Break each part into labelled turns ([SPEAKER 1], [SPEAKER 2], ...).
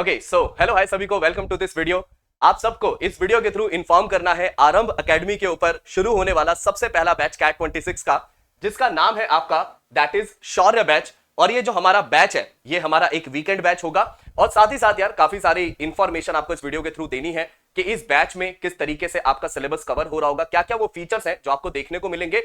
[SPEAKER 1] Okay so hello hi सभी को, welcome to this video. आप सबको इस वीडियो के थ्रू इन्फॉर्म करना है आरंभ एकेडमी के ऊपर शुरू होने वाला सबसे पहला बैच कैट 26 का, जिसका नाम है आपका दैट इज शौर्य बैच। और ये जो हमारा बैच है ये हमारा एक वीकेंड बैच होगा। और साथ ही साथ यार काफी सारी इंफॉर्मेशन आपको इस वीडियो के थ्रू देनी है कि इस बैच में किस तरीके से आपका सिलेबस कवर हो रहा होगा, क्या क्या वो फीचर्स हैं जो आपको देखने को मिलेंगे,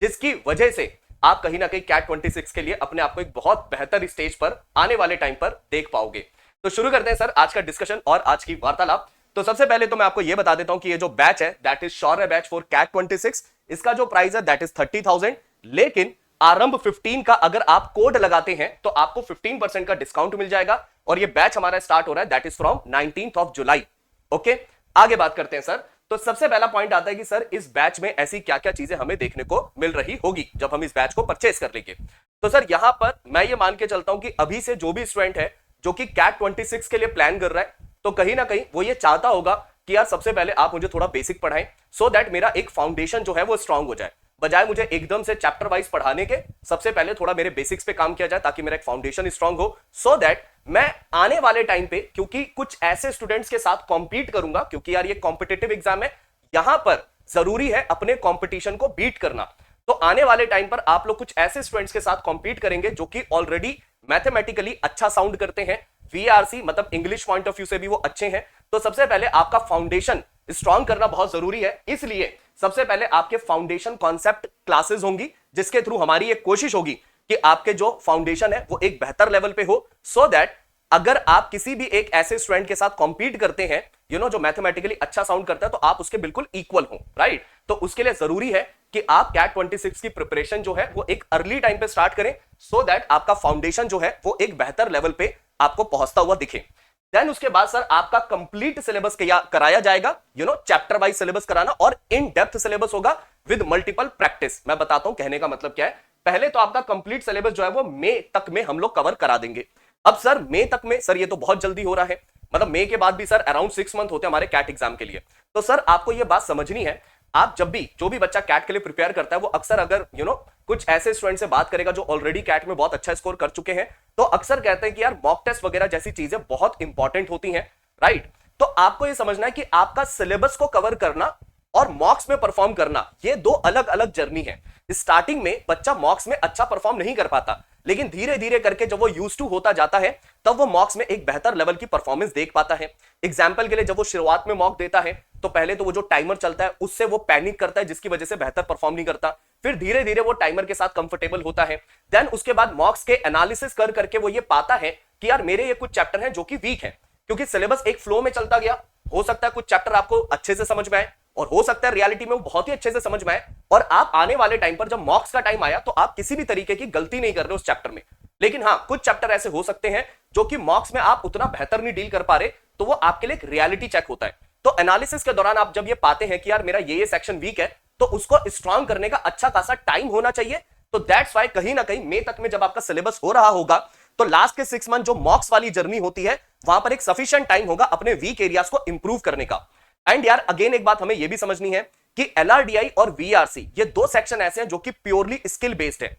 [SPEAKER 1] जिसकी वजह से आप कहीं ना कहीं कैट 26 के लिए अपने आप को एक बहुत बेहतर स्टेज पर आने वाले टाइम पर देख पाओगे। तो शुरू करते हैं सर आज का डिस्कशन और आज की वार्तालाप। तो सबसे पहले तो मैं आपको यह बता देता हूं कि ये जो बैच है that is Shaurya batch for CAT 26, इसका जो प्राइस है दैट इज 30,000। लेकिन आरंभ 15 का अगर आप कोड लगाते हैं तो आपको 15% का डिस्काउंट मिल जाएगा। और ये बैच हमारा स्टार्ट हो रहा है that is from 19th of July. Okay, आगे बात करते हैं सर। तो सबसे पहला पॉइंट आता है कि सर इस बैच में ऐसी क्या क्या चीजें हमें देखने को मिल रही होगी जब हम इस बैच को परचेस कर लेंगे। तो सर यहां पर मैं ये मान के चलता हूं कि अभी से जो भी स्टूडेंट है जो कि कैट 26 के लिए प्लान कर रहा है, तो कहीं ना कहीं वो ये चाहता होगा कि यार सबसे पहले आप मुझे थोड़ा बेसिक पढ़ाएं सो दैट मेरा एक फाउंडेशन जो है वो स्ट्रांग हो जाए। बजाय मुझे एकदम से चैप्टर वाइज पढ़ाने के सबसे पहले थोड़ा मेरे बेसिक्स पे काम किया जाए ताकि मेरा एक फाउंडेशन स्ट्रांग हो, सो दैट मैं आने वाले टाइम पे, क्योंकि कुछ ऐसे स्टूडेंट्स के साथ कॉम्पीट करूंगा, क्योंकि यार ये कॉम्पिटिटिव एग्जाम है, यहां पर जरूरी है अपने कॉम्पिटिशन को बीट करना। तो आने वाले टाइम पर आप लोग कुछ ऐसे स्टूडेंट्स के साथ कॉम्पीट करेंगे जो कि ऑलरेडी मैथमेटिकली अच्छा साउंड करते हैं, वीआरसी मतलब इंग्लिश पॉइंट ऑफ व्यू से भी वो अच्छे हैं। तो सबसे पहले आपका फाउंडेशन स्ट्रांग करना बहुत जरूरी है, इसलिए सबसे पहले आपके फाउंडेशन कॉन्सेप्ट क्लासेस होंगी, जिसके थ्रू हमारी एक कोशिश होगी कि आपके जो फाउंडेशन है वो एक बेहतर लेवल पे हो, सो दैट अगर आप किसी भी एक ऐसे स्टूडेंट के साथ कॉम्पीट करते हैं जो मैथमेटिकली अच्छा साउंड करता है, तो आप उसके बिल्कुल इक्वल हो, राइट। तो उसके लिए जरूरी है कि आप कैट 26 की प्रिपरेशन जो है वो एक अर्ली टाइम पे स्टार्ट करें, सो दैट आपका फाउंडेशन जो है वो एक बेहतर लेवल पे आपको पहुंचता हुआ दिखे। देन उसके बाद सर आपका कंप्लीट सिलेबस कराया जाएगा, चैप्टर वाइज सिलेबस कराना, और इन डेप्थ सिलेबस होगा विद मल्टीपल प्रैक्टिस। मैं बताता हूं कहने का मतलब क्या है। पहले तो आपका कंप्लीट सिलेबस जो है वो मई तक में हम लोग कवर करा देंगे। अब सर मई तक में सर ये तो बहुत जल्दी हो रहा है, मतलब मई के बाद भी सर अराउंड 6 मंथ होते हैं हमारे कैट एग्जाम के लिए। तो सर आपको ये बात समझनी है, आप जब भी जो भी बच्चा कैट के लिए प्रिपेयर करता है वो अक्सर अगर कुछ ऐसे स्टूडेंट से बात करेगा जो ऑलरेडी कैट में बहुत अच्छा स्कोर कर चुके हैं, तो अक्सर कहते हैं कि यार मॉक टेस्ट वगैरह जैसी चीजें बहुत इंपॉर्टेंट होती हैं, राइट। तो आपको ये समझना है कि आपका सिलेबस को कवर करना और मॉक्स में परफॉर्म करना ये दो अलग अलग जर्नी है। स्टार्टिंग में बच्चा मॉक्स में अच्छा परफॉर्म नहीं कर पाता, लेकिन धीरे धीरे करके जब वो यूज टू होता जाता है तब वो मॉक्स में एक बेहतर लेवल की परफॉर्मेंस देख पाता है। एग्जाम्पल के लिए जब वो शुरुआत में मॉक देता है तो पहले तो वो जो टाइमर चलता है उससे वो पैनिक करता है, जिसकी वजह से बेहतर परफॉर्म नहीं करता। फिर धीरे धीरे वो टाइमर के साथ कंफर्टेबल होता है। देन उसके बाद मॉक्स के एनालिसिस कर करके वो ये पाता है कि यार मेरे ये कुछ चैप्टर हैं जो कि वीक हैं, क्योंकि सिलेबस एक फ्लो में चलता गया। हो सकता है कुछ चैप्टर आपको अच्छे से समझ में आए और हो सकता है रियलिटी में वो बहुत ही अच्छे से समझ में आए, और आप आने वाले टाइम पर जब मॉक्स का टाइम आया तो आप किसी भी तरीके की गलती नहीं कर रहे उस चैप्टर में। लेकिन हाँ, कुछ चैप्टर ऐसे हो सकते हैं जो कि मॉक्स में आप उतना बेहतर नहीं डील कर पा रहे, तो वो आपके लिए एक रियलिटी चेक होता है। तो एनालिसिस के दौरान आप जब ये पाते हैं कि यार मेरा ये सेक्शन वीक है, तो उसको स्ट्रांग करने का अच्छा खासा टाइम होना चाहिए। तो दैट्स वाई कहीं ना कहीं मई तक में जब आपका सिलेबस हो रहा होगा तो लास्ट के 6 मंथ जो मॉक्स वाली जर्नी होती है वहां पर एक सफिशिएंट टाइम होगा अपने वीक एरियाज को इंप्रूव करने का। एंड यार अगेन एक बात हमें यह भी समझनी है कि एलआरडीआई और वीआरसी ये दो सेक्शन ऐसे हैं जो कि प्योरली स्किल बेस्ड है।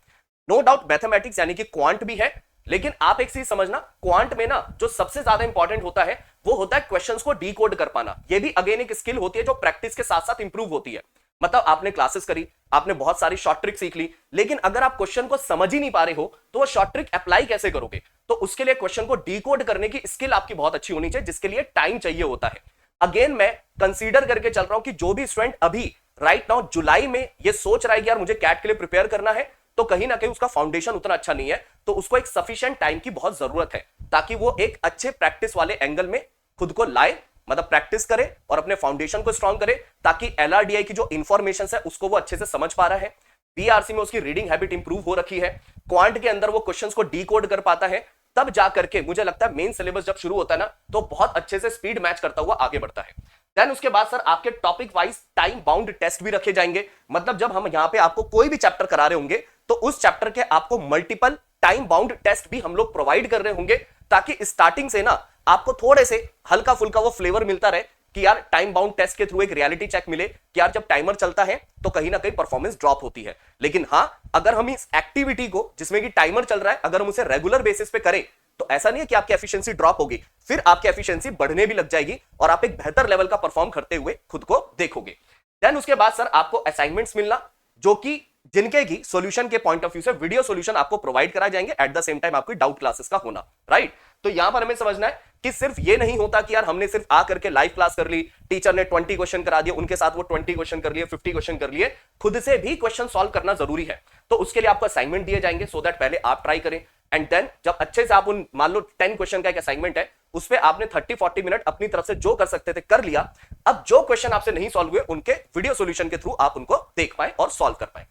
[SPEAKER 1] नो डाउट मैथमेटिक्स यानी कि क्वांट भी है, लेकिन आप एक चीज समझना, क्वांट में ना जो सबसे ज्यादा इंपॉर्टेंट होता है वो होता है क्वेश्चंस को डीकोड कर पाना। ये भी अगेन एक स्किल होती है जो प्रैक्टिस के साथ साथ इंप्रूव होती है। मतलब आपने क्लासेस करी, आपने बहुत सारी शॉर्ट ट्रिक सीख ली, लेकिन अगर आप क्वेश्चन को समझ ही नहीं पा रहे हो तो वो शॉर्ट ट्रिक अप्लाई कैसे करोगे। तो उसके लिए क्वेश्चन को डीकोड करने की स्किल आपकी बहुत अच्छी होनी चाहिए, जिसके लिए टाइम चाहिए होता है। अगेन मैं कंसीडर करके चल रहा हूं कि जो भी स्टूडेंट अभी राइट नाउ जुलाई में ये सोच रहा है कि यार मुझे कैट के लिए प्रिपेयर करना है, तो कहीं ना कहीं उसका फाउंडेशन उतना अच्छा नहीं है, तो उसको एक सफिशिएंट टाइम की बहुत जरूरत है ताकि वो एक अच्छे प्रैक्टिस वाले एंगल में खुद को लाए, मतलब प्रैक्टिस करे और अपने फाउंडेशन को स्ट्रांग करे, ताकि एलआरडीआई की जो इंफॉर्मेशन है उसको वो अच्छे से समझ पा रहा है। बीआरसी में उसकी रीडिंग हैबिट इंप्रूव हो रखी है, क्वांट के अंदर वो क्वेश्चंस को डीकोड कर पाता है, तब जाकर के मुझे लगता है मेन सिलेबस जब शुरू होता है ना तो बहुत अच्छे से स्पीड मैच करता हुआ आगे बढ़ता है। देन उसके बाद सर आपके topic wise time bound test भी रखे जाएंगे। मतलब जब हम यहां पे आपको कोई भी चैप्टर करा रहे होंगे तो उस चैप्टर के आपको मल्टीपल टाइम बाउंड टेस्ट भी हम लोग प्रोवाइड कर रहे होंगे, ताकि स्टार्टिंग से ना आपको थोड़े से हल्का फुल्का वो फ्लेवर मिलता रहे कि यार टाइम बाउंड टेस्ट के थ्रू एक रियलिटी चेक मिले कि यार जब टाइमर चलता है तो कहीं ना कहीं परफॉर्मेंस ड्रॉप होती है। लेकिन हाँ, अगर हम इस एक्टिविटी को जिसमें कि टाइमर चल रहा है अगर हम उसे रेगुलर बेसिस पे करें तो ऐसा नहीं है कि आपकी एफिशिएंसी ड्रॉप होगी, फिर आपकी एफिशिएंसी बढ़ने भी लग जाएगी और आप एक बेहतर लेवल का परफॉर्म करते हुए खुद को देखोगे। देन उसके बाद सर आपको असाइनमेंट्स मिलना, जो कि जिनके की सॉल्यूशन के पॉइंट ऑफ व्यू से वीडियो सॉल्यूशन आपको प्रोवाइड कराए जाएंगे, एट द सेम टाइम आपकी डाउट क्लासेस का होना, राइट। तो यहां पर हमें समझना है कि सिर्फ ये नहीं होता कि यार हमने सिर्फ आ करके लाइव क्लास कर ली, टीचर ने 20 क्वेश्चन करा दिए, उनके साथ वो 20 क्वेश्चन कर लिए, 50 क्वेश्चन कर लिए, खुद से भी क्वेश्चन सॉल्व करना जरूरी है। तो उसके लिए आपको असाइनमेंट दिए जाएंगे, सो दैट पहले आप ट्राई करें, एंड देन जब अच्छे से आप उन, मान लो 10 क्वेश्चन का एक असाइनमेंट है, उस पे आपने 30-40 मिनट अपनी तरफ से जो कर सकते थे कर लिया। अब जो क्वेश्चन आपसे नहीं सॉल्व हुए, उनके वीडियो सॉल्यूशन के थ्रू आप उनको देख पाए और सॉल्व कर पाए।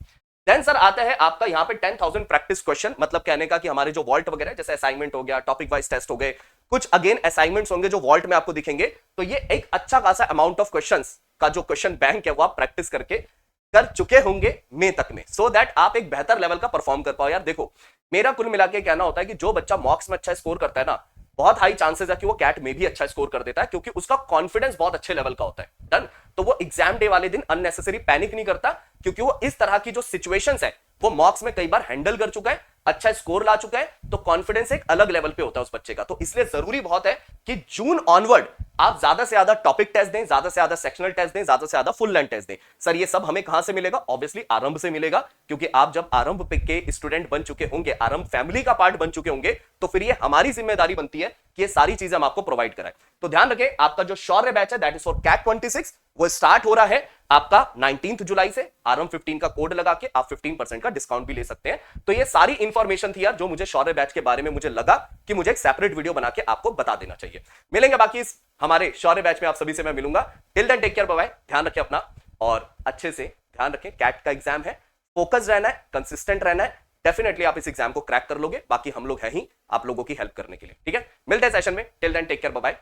[SPEAKER 1] देन सर आता है आपका यहाँ पे 10,000 प्रैक्टिस क्वेश्चन, मतलब कहने का कि हमारे जो वॉल्ट वगैरह जैसे असाइनमेंट हो गया, टॉपिक वाइज टेस्ट हो गए, कुछ अगेन असाइनमेंट्स होंगे जो वॉल्ट में आपको दिखेंगे। तो ये एक अच्छा खासा अमाउंट ऑफ क्वेश्चंस का जो क्वेश्चन बैंक है वो आप प्रैक्टिस करके कर चुके होंगे मई तक में, सो दैट आप एक बेहतर लेवल का परफॉर्म कर पाओ। यार देखो, मेरा कुल मिला के कहना होता है कि जो बच्चा मॉक्स में अच्छा स्कोर करता है ना, बहुत हाई चांसेस है कि वो कैट में भी अच्छा स्कोर कर देता है, क्योंकि उसका कॉन्फिडेंस बहुत अच्छे लेवल का होता है। डन। तो वो एग्जाम डे वाले दिन अननेसेसरी पैनिक नहीं करता, क्योंकि वो इस तरह की जो सिचुएशंस है वो मॉक्स में कई बार हैंडल कर चुका है, अच्छा स्कोर ला चुका है, तो कॉन्फिडेंस एक अलग लेवल पे होता है उस बच्चे का। तो इसलिए जरूरी बहुत है कि जून ऑनवर्ड आप ज्यादा से ज्यादा टॉपिक टेस्ट दें, ज्यादा से ज्यादा सेक्शनल टेस्ट दें, ज्यादा से ज्यादा फुल लेंथ टेस्ट दें। सर ये सब हमें कहां से मिलेगा? ऑब्वियसली आरंभ से मिलेगा, क्योंकि आप जब आरंभ के स्टूडेंट बन चुके होंगे, आरंभ फैमिली का पार्ट बन चुके होंगे, तो फिर ये हमारी जिम्मेदारी बनती है कि ये सारी चीजें हम आपको प्रोवाइड कराएं। तो ध्यान रखें, आपका जो शौर्य बैच है दैट इज फॉर कैट 26, वो स्टार्ट हो रहा है आपका 19 जुलाई से। आरंभ 15 का कोड लगा के आप 15% का डिस्काउंट भी ले सकते हैं। तो ये सारी इंफॉर्मेशन थी यार, जो मुझे शौर्य बैच के बारे में मुझे लगा कि मुझे एक सेपरेट वीडियो बना के आपको बता देना चाहिए। मिलेंगे बाकी इस हमारे शौर्य बैच में, आप सभी से मैं मिलूंगा। Till then take care, bye bye, ध्यान रखें अपना और अच्छे से ध्यान रखें। कैट का एग्जाम है, फोकस रहना है, कंसिस्टेंट रहना है, डेफिनेटली आप इस एग्जाम को क्रैक कर लोगे। बाकी हम लोग हैं ही आप लोगों की हेल्प करने के लिए, ठीक है। मिलते हैं सेशन में, till then take care, bye bye.